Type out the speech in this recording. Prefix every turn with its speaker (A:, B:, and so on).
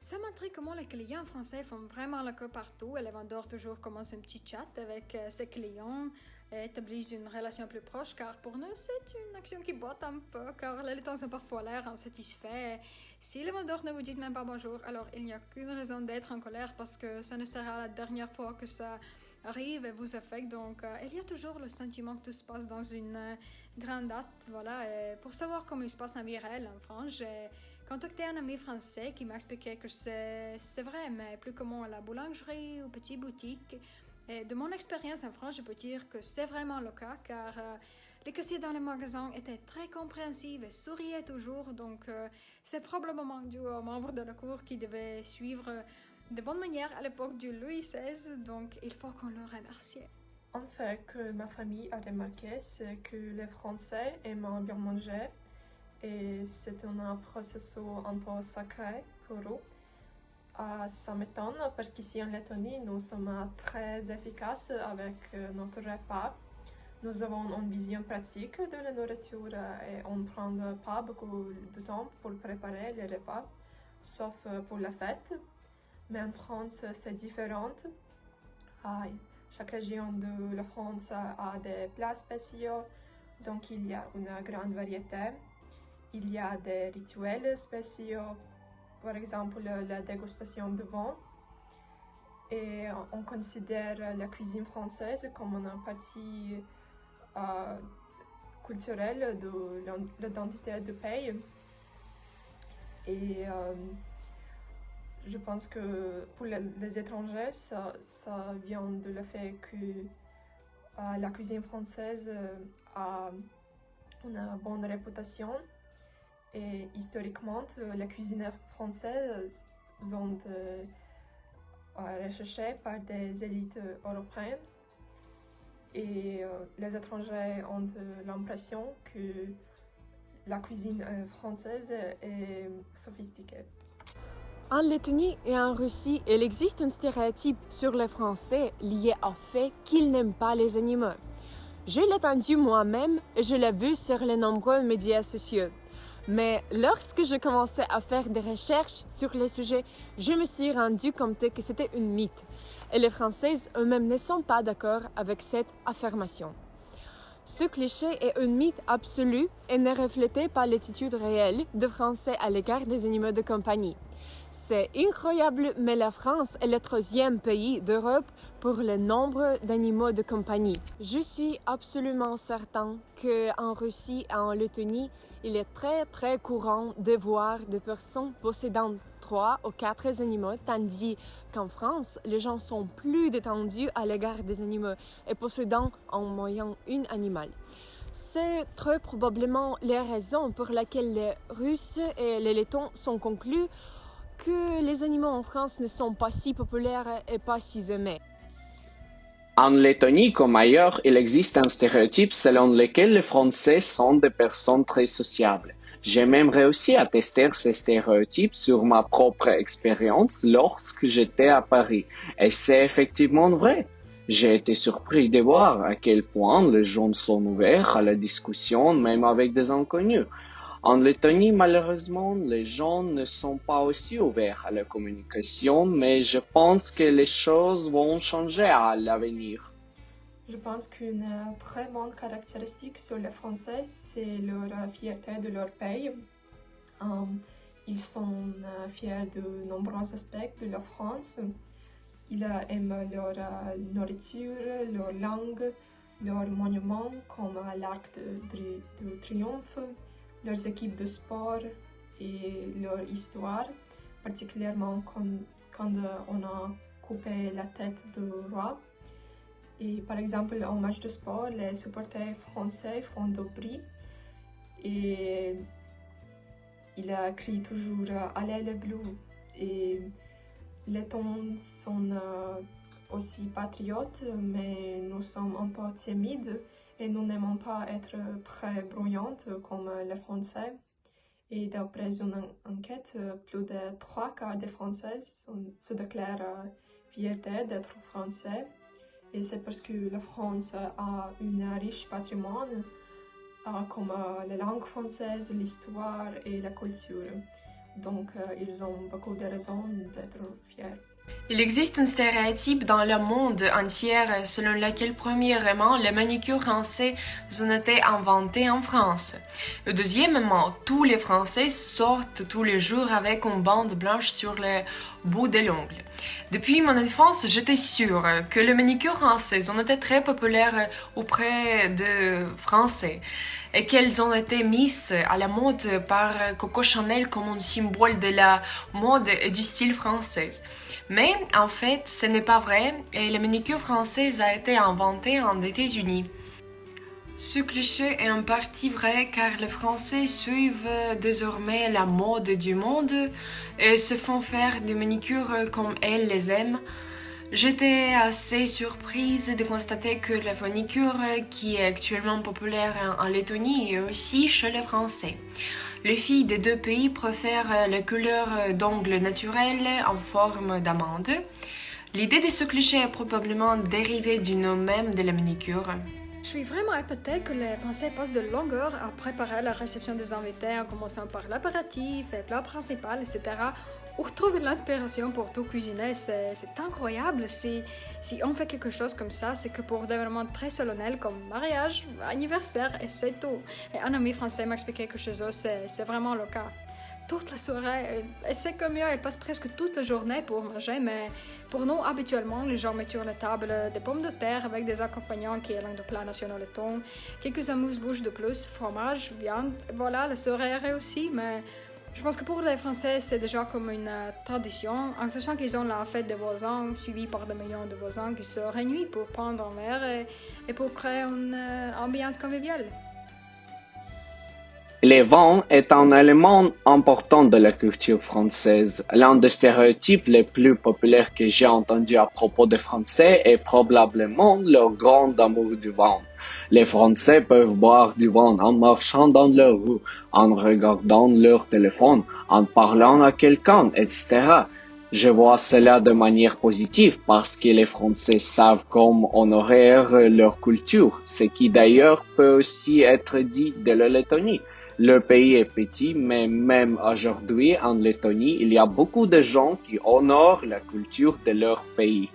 A: Ça m'intrigue comment les clients français font vraiment le queue partout et les vendeurs toujours commencent un petit chat avec ses clients et établissent une relation plus proche car pour nous c'est une action qui botte un peu car les temps ont parfois l'air insatisfaits. Si le vendeur ne vous dit même pas bonjour, alors il n'y a qu'une raison d'être en colère parce que ça ne sera la dernière fois que ça arrive et vous affecte. Donc il y a toujours le sentiment que tout se passe dans une grande date. Voilà. Et pour savoir comment il se passe en vie réelle en France, j'ai contacté un ami français qui m'a expliqué que c'est vrai, mais plus comment à la boulangerie ou petite boutique. Et de mon expérience en France, je peux dire que c'est vraiment le cas, car les caissiers dans les magasins étaient très compréhensifs et souriaient toujours. Donc c'est probablement dû aux membres de la cour qui devaient suivre de bonne manière à l'époque du Louis XVI. Donc il faut qu'on le remercie.
B: En fait, que ma famille a remarqué, c'est que les Français aiment bien manger et c'est un processus un peu sacré pour eux. Ça m'étonne parce qu'ici en Lettonie, nous sommes très efficaces avec notre repas. Nous avons une vision pratique de la nourriture et on ne prend pas beaucoup de temps pour préparer les repas, sauf pour la fête. Mais en France, c'est différent. Chaque région de la France a des plats spéciaux, donc il y a une grande variété. Il y a des rituels spéciaux, par exemple la dégustation de vin. Et on considère la cuisine française comme une partie culturelle de l'identité du pays. Et je pense que pour les étrangers, ça vient de le fait que la cuisine française a une bonne réputation et historiquement, les cuisiniers français sont recherchés par des élites européennes et les étrangers ont l'impression que la cuisine française est sophistiquée.
C: En Lettonie et en Russie, il existe un stéréotype sur les Français lié au fait qu'ils n'aiment pas les animaux. Je l'ai entendu moi-même et je l'ai vu sur les nombreux médias sociaux. Mais lorsque je commençais à faire des recherches sur le sujet, je me suis rendu compte que c'était une mythe. Et les Françaises eux-mêmes ne sont pas d'accord avec cette affirmation. Ce cliché est un mythe absolu et ne reflète pas l'attitude réelle des Français à l'égard des animaux de compagnie. C'est incroyable, mais la France est le troisième pays d'Europe pour le nombre d'animaux de compagnie. Je suis absolument certain qu'en Russie et en Lettonie, il est très courant de voir des personnes possédant 3 ou 4 animaux, tandis qu'en France, les gens sont plus détendus à l'égard des animaux et possédant en moyenne un animal. C'est très probablement les raisons pour lesquelles les Russes et les Lettons sont conclus que les animaux en France ne sont pas si populaires et pas si aimés.
D: En Lettonie comme ailleurs, il existe un stéréotype selon lequel les Français sont des personnes très sociables. J'ai même réussi à tester ces stéréotypes sur ma propre expérience lorsque j'étais à Paris. Et c'est effectivement vrai. J'ai été surpris de voir à quel point les gens sont ouverts à la discussion, même avec des inconnus. En Lettonie, malheureusement, les gens ne sont pas aussi ouverts à la communication, mais je pense que les choses vont changer à l'avenir.
B: Je pense qu'une très bonne caractéristique sur les Français, c'est leur fierté de leur pays. Ils sont fiers de nombreux aspects de la France. Ils aiment leur nourriture, leur langue, leurs monuments comme l'Arc de Triomphe, leurs équipes de sport et leur histoire, particulièrement quand on a coupé la tête du roi. Et par exemple, en match de sport, les supporters français font du bruit et ils crient toujours « Allez les Bleus !» Et les Lettons sont aussi patriotes, mais nous sommes un peu timides et nous n'aimons pas être très bruyantes comme les Français. Et d'après une enquête, plus de 3 quarts des Français se déclarent fiertés d'être français. Et c'est parce que la France a un riche patrimoine comme la langue française, l'histoire et la culture. donc ils ont beaucoup de raisons d'être fiers.
C: Il existe un stéréotype dans le monde entier selon lequel, premièrement, les manicures français ont été inventés en France. Et deuxièmement, tous les Français sortent tous les jours avec une bande blanche sur le bout de l'ongle. Depuis mon enfance, j'étais sûre que les manicures françaises ont été très populaires auprès des Français et qu'elles ont été mises à la mode par Coco Chanel comme un symbole de la mode et du style français. Mais en fait, ce n'est pas vrai et la manicure française a été inventée aux États-Unis. Ce cliché est en partie vrai car les Français suivent désormais la mode du monde et se font faire des manicures comme elles les aiment. J'étais assez surprise de constater que la manicure, qui est actuellement populaire en Lettonie, est aussi chez les Français. Les filles des deux pays préfèrent la couleur d'ongles naturels en forme d'amande. L'idée de ce cliché est probablement dérivée du nom même de la manicure.
A: Je suis vraiment épatée que les Français passent de longues heures à préparer la réception des invités en commençant par l'apéritif, le plat principal, etc. Où trouver de l'inspiration pour tout cuisiner, c'est incroyable. Si on fait quelque chose comme ça, c'est que pour des événements très solennels comme mariage, anniversaire, et c'est tout. Et un ami français m'a expliqué que chez eux, c'est vraiment le cas. Toute la soirée, et c'est comme mieux, elle passe presque toute la journée pour manger, mais pour nous, habituellement, les gens mettent sur la table des pommes de terre avec des accompagnants qui est l'un des plats nationaux lettons, quelques amuse-bouches de plus, fromage, viande, voilà, la soirée est réussie, mais je pense que pour les Français, c'est déjà comme une tradition, en sachant qu'ils ont la fête des voisins, suivie par des millions de voisins qui se réunissent pour prendre un verre et pour créer une ambiance conviviale.
D: Les vins est un élément important de la culture française. L'un des stéréotypes les plus populaires que j'ai entendu à propos des Français est probablement leur grand amour du vin. Les Français peuvent boire du vin en marchant dans la rue, en regardant leur téléphone, en parlant à quelqu'un, etc. Je vois cela de manière positive parce que les Français savent comment honorer leur culture, ce qui d'ailleurs peut aussi être dit de la Lettonie. Le pays est petit, mais même aujourd'hui en Lettonie, il y a beaucoup de gens qui honorent la culture de leur pays.